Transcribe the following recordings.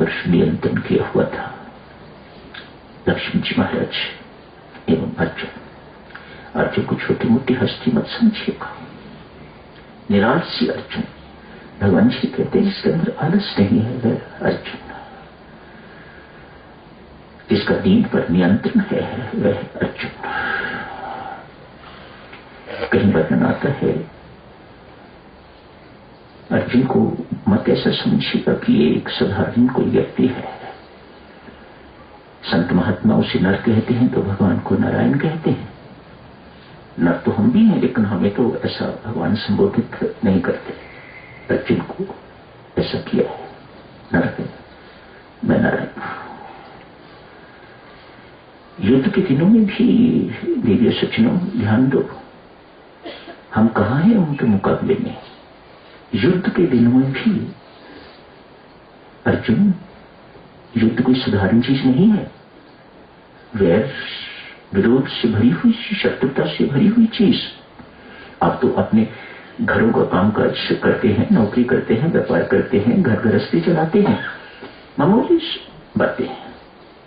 पर नियंत्रण किया हुआ था। लक्ष्मण जी महाराज एवं अर्जुन को छोटी मोटी हस्ती मत समझिएगा। निरालसी अर्जुन, भगवान जी कहते हैं जिसके अंदर आलस नहीं है वह अर्जुन, जिसका नींद पर नियंत्रण है वह अर्जुन। कहीं वर्णन आता है अर्जुन को मत ऐसा समझिएगा कि ये एक साधारण कोई व्यक्ति है। संत महात्मा उसे नर कहते हैं तो भगवान को नारायण कहते हैं। नर तो हम भी हैं, लेकिन हमें तो ऐसा भगवान संबोधित नहीं करते। अर्जुन को ऐसा किया है, नर है, मैं नारायण। युद्ध के दिनों में भी देवी सज्जनों ध्यान दो, हम कहां हैं उनके मुकाबले में। युद्ध के दिनों में भी अर्जुन, युद्ध कोई साधारण चीज नहीं है। वैर विरोध से भरी हुई, शत्रुता से भरी हुई चीज। आप तो अपने घरों का कामकाज करते हैं, नौकरी करते हैं, व्यापार करते हैं, घर गृहस्थी चलाते हैं, मामूली बातें।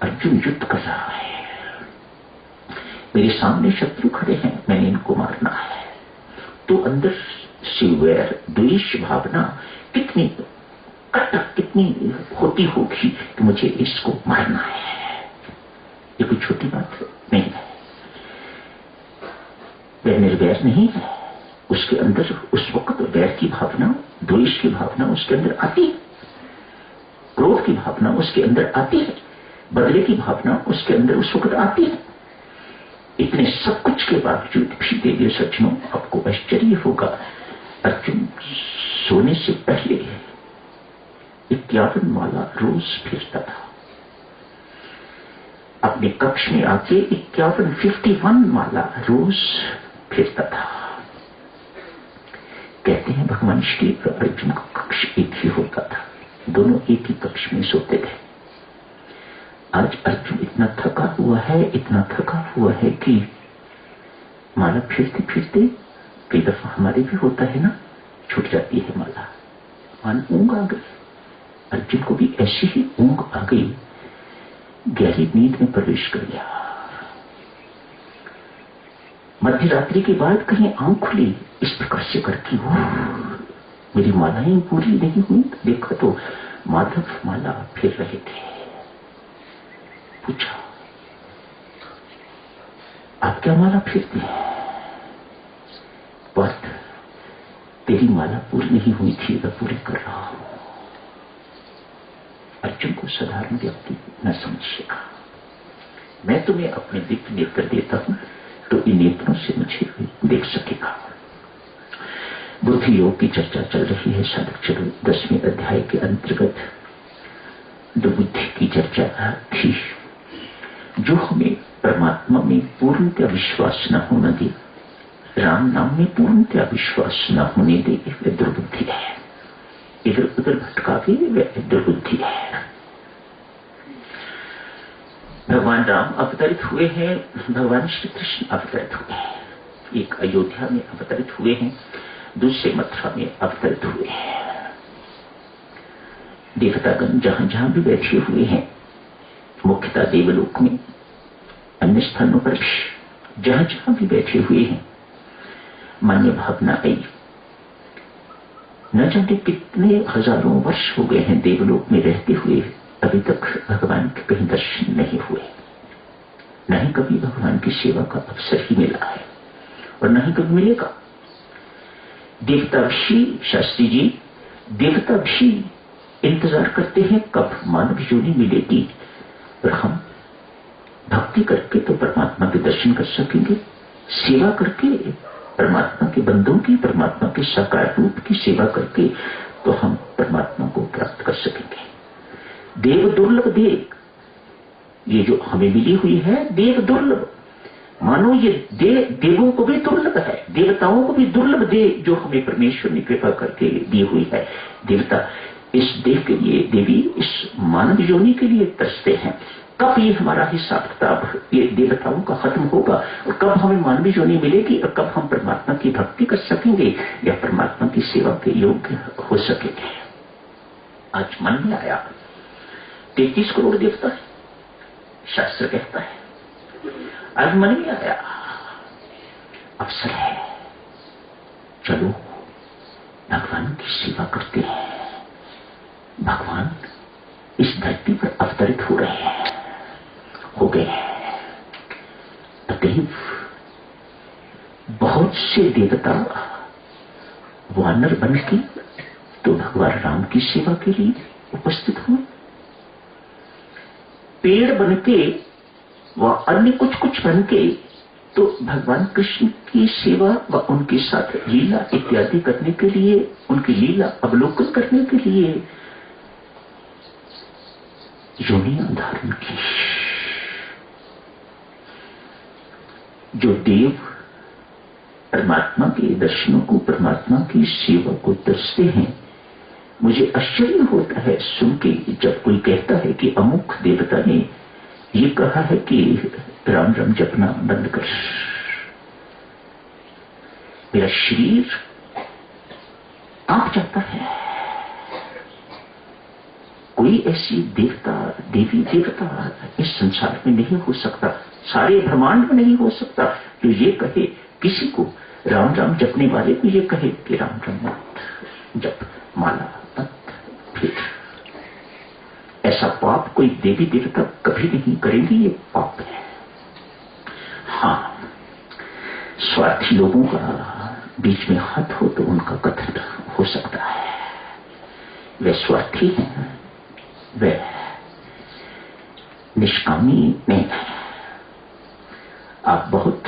अर्जुन युद्ध कर रहा है, मेरे सामने शत्रु खड़े हैं, मैंने इनको मारना है। तो अंदर से वैर द्वेष भावना कितनी कटक, कितनी होती होगी कि मुझे इसको मारना है। ये कोई छोटी बात नहीं है। वह निर्वैर नहीं है, उसके अंदर उस वक्त वैर की भावना, द्वेष की भावना उसके अंदर आती है, क्रोध की भावना उसके अंदर आती है, बदले की भावना उसके अंदर उस वक्त आती है। इतने सब कुछ के बावजूद भी देवी सज्जनों, आपको आश्चर्य होगा, अर्जुन सोने से पहले 51 माला रोज फिरता था। अपने कक्ष में आके 51 माला रोज फिरता था। कहते हैं भगवान श्री अर्जुन का कक्ष एक ही होता था, दोनों एक ही कक्ष में सोते थे। आज अर्जुन इतना थका हुआ है, इतना थका हुआ है कि माला फिरते फिरते, कई दफा हमारे भी होता है ना, छूट जाती है माला, मान ऊंग आ गई। अर्जुन को भी ऐसी ही ऊंग आ गई, गहरी नींद में प्रवेश कर गया। मध्य रात्रि के बाद कहीं आंख खुली, इस प्रकार से करके वो मेरी मालाएं पूरी नहीं हुई। देखा तो माधव माला फिर रहे थे। पूछा, आप क्या माला फिरते हैं? पार्थ, तेरी माला पूरी नहीं हुई थी, मैं पूरी कर रहा हूं। अर्जुन को साधारण व्यक्ति न समझिएगा। मैं तुम्हें अपने दिव्य नेत्र देता हूं तो इन नेत्रों से मुझे देख सकेगा। बुद्धि योग की चर्चा चल रही है साधक। चलो 10वें अध्याय के अंतर्गत जो बुद्धि की चर्चा थी, जो हमें परमात्मा में पूर्णतः विश्वास न होने दे, राम नाम में पूर्णतः विश्वास न होने दे, वह दुर्बुद्धि है। इधर उधर भटकावे, वह दुर्बुद्धि है। भगवान राम अवतरित हुए हैं, भगवान श्री कृष्ण अवतरित हुए हैं। एक अयोध्या में अवतरित हुए हैं, दूसरे मथुरा में अवतरित हुए हैं। देवतागण जहां जहां भी बैठे हुए हैं, मुख्यतः देवलोक में, अन्य स्थानों पर भी जहां जहां भी बैठे हुए हैं, मान्य भावना आई। न जाने कितने हजारों वर्ष हो गए हैं देवलोक में रहते हुए, अभी तक भगवान के कहीं दर्शन नहीं हुए, न ही कभी भगवान की सेवा का अवसर ही मिला है और न ही कभी मिलेगा। देवता भी, शास्त्री जी, देवता भी इंतजार करते हैं कब मानव योनि मिलेगी और हम भक्ति करके तो परमात्मा के दर्शन कर सकेंगे, सेवा करके परमात्मा के बंधुओं की, परमात्मा के साकार रूप की सेवा करके तो हम परमात्मा को प्राप्त कर सकेंगे। देव दुर्लभ देव, ये जो हमें मिली हुई है देव दुर्लभ, मानो ये देवों को भी दुर्लभ है, देवताओं को भी दुर्लभ दे जो हमें परमेश्वर ने कृपा करके दी हुई है। देवता इस देव के लिए, देवी इस मानव योनि के लिए तरसते हैं। कब ये हमारा हिसाब किताब ये देवताओं का खत्म होगा और कब हमें मानवीय योनि मिलेगी और कब हम परमात्मा की भक्ति कर सकेंगे या परमात्मा की सेवा के योग्य हो सकेंगे। आज मन में आया 33 करोड़ देवता है, शास्त्र कहता है। आज मन में आया अवसर है, चलो भगवान की सेवा करते हैं। भगवान इस धरती पर अवतरित हो रहे हैं, हो गए हैं। अतएव बहुत से देवता वानर बन के तो भगवान राम की सेवा के लिए उपस्थित हुए, पेड़ बन के व अन्य कुछ कुछ बन के तो भगवान कृष्ण की सेवा व उनके साथ लीला इत्यादि करने के लिए, उनकी लीला अवलोकन करने के लिए योनियां धारण की। जो देव परमात्मा के दर्शनों को, परमात्मा की सेवा को तरसते हैं, मुझे आश्चर्य होता है सुन के जब कोई कहता है कि अमुक देवता ने ये कहा है कि राम राम जपना बंद कर। मेरा शरीर कांप जाता है। कोई ऐसी देवता, देवी देवता इस संसार में नहीं हो सकता, सारे ब्रह्मांड में नहीं हो सकता जो ये कहे किसी को, राम राम जपने वाले को ये कहे कि राम राम मत जप, माला मत फिर। ऐसा पाप कोई देवी देवता कभी नहीं करेंगे, ये पाप है। हाँ, स्वार्थी लोगों का बीच में हाथ हो तो उनका कथन हो सकता है, वे स्वार्थी हैं, वे निष्कामी नहीं है। आप बहुत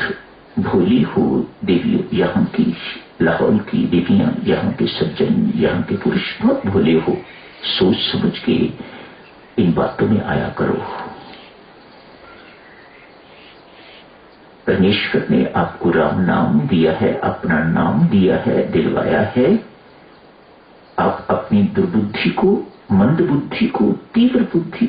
भोली हो देवियों, यहाँ की लाहौल की देवियां, यहाँ के सज्जन, यहाँ के पुरुष बहुत भोले हो, सोच समझ के इन बातों में आया करो। परमेश्वर ने आपको राम नाम दिया है, अपना नाम दिया है, दिलवाया है। आप अपनी दुर्बुद्धि को, मंद बुद्धि को तीव्र बुद्धि